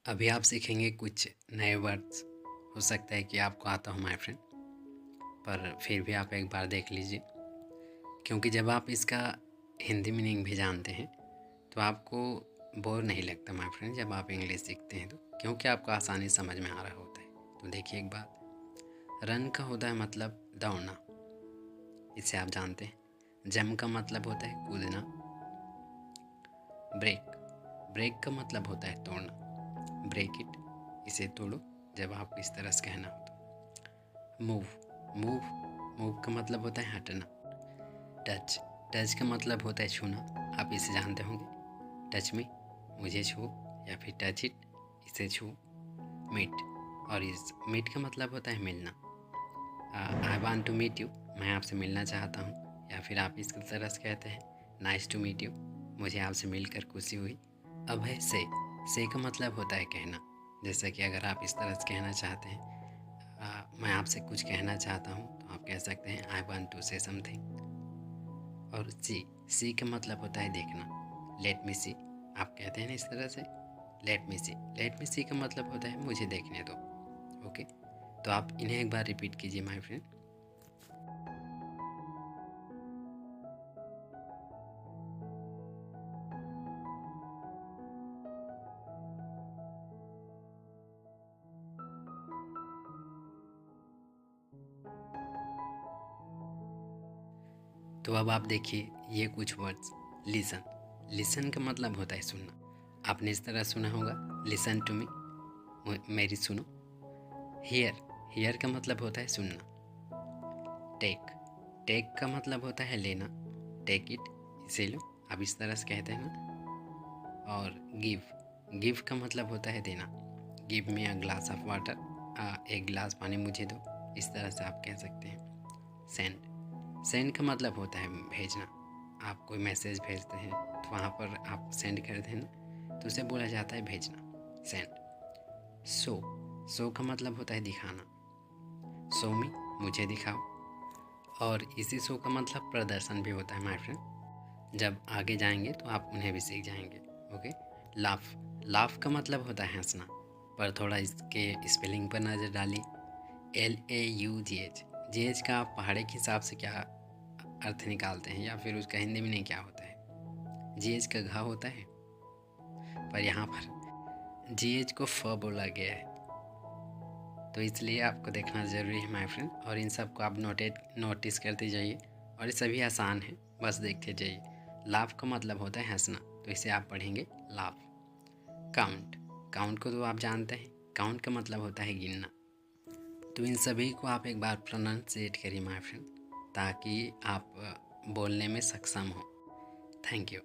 अभी आप सीखेंगे कुछ नए वर्ड्स। हो सकता है कि आपको आता हो माय फ्रेंड, पर फिर भी आप एक बार देख लीजिए, क्योंकि जब आप इसका हिंदी मीनिंग भी जानते हैं तो आपको बोर नहीं लगता माय फ्रेंड जब आप इंग्लिश सीखते हैं तो, क्योंकि आपको आसानी समझ में आ रहा होता है। तो देखिए एक बात, रन का होता है मतलब दौड़ना, इसे आप जानते हैं। जंप का मतलब होता है कूदना। ब्रेक, ब्रेक का मतलब होता है तोड़ना। ब्रेक इट, इसे तोड़ो जब आपको इस तरह से कहना हो तो। मूव, मूव, मूव का मतलब होता है हटना। टच, टच का मतलब होता है छूना, आप इसे जानते होंगे। टच मी, मुझे छू, या फिर टच इट, इसे छू। मीट, और इस मीट का मतलब होता है मिलना। I want to meet you, मैं आपसे मिलना चाहता हूँ, या फिर आप इसकी तरह से कहते हैं नाइस टू मीट यू, मुझे आपसे मिलकर खुशी हुई। अब है से का मतलब होता है कहना। जैसा कि अगर आप इस तरह से कहना चाहते हैं, मैं आपसे कुछ कहना चाहता हूँ, तो आप कह सकते हैं I want to say something. और सी का मतलब होता है देखना। लेट मी सी, आप कहते हैं ना इस तरह से, लेट मी सी। लेट मी सी का मतलब होता है मुझे देखने दो। ओके, तो आप इन्हें एक बार रिपीट कीजिए माय फ्रेंड। तो अब आप देखिए ये कुछ वर्ड्स। लिसन, लिसन का मतलब होता है सुनना। आपने इस तरह सुना होगा, लिसन टू मी, मेरी सुनो। हियर, हियर का मतलब होता है सुनना। टेक, टेक का मतलब होता है लेना। टेक इट, इसे लो, आप इस तरह से कहते हैं ना। और गिव, गिव का मतलब होता है देना। Give me a glass of water, एक गिलास पानी मुझे दो, इस तरह से आप कह सकते हैं। सेंड, सेंड का मतलब होता है भेजना। आप कोई मैसेज भेजते हैं तो वहाँ पर आप सेंड करते हैं ना, तो उसे बोला जाता है भेजना, सेंड। शो, शो का मतलब होता है दिखाना। शो मी, मुझे दिखाओ। और इसी शो का मतलब प्रदर्शन भी होता है माय फ्रेंड। जब आगे जाएंगे तो आप उन्हें भी सीख जाएंगे। ओके, लाफ, लाफ का मतलब होता है हंसना, पर थोड़ा इसके स्पेलिंग पर नज़र डालिए। LAUGH, GH का आप पहाड़े के हिसाब से क्या अर्थ निकालते हैं, या फिर उसका हिंदी में नहीं क्या होता है। GH का घा होता है, पर यहाँ पर GH को फ बोला गया है, तो इसलिए आपको देखना ज़रूरी है माय फ्रेंड। और इन सब को आप नोटिस करते जाइए, और ये सभी आसान है, बस देखते जाइए। लाफ का मतलब होता है हंसना, तो इसे आप पढ़ेंगे लाफ। काउंट, काउंट को तो आप जानते हैं, काउंट का मतलब होता है गिनना। तो इन सभी को आप एक बार प्रोनाउंसिएट करिए माय फ्रेंड, ताकि आप बोलने में सक्षम हो। Thank you.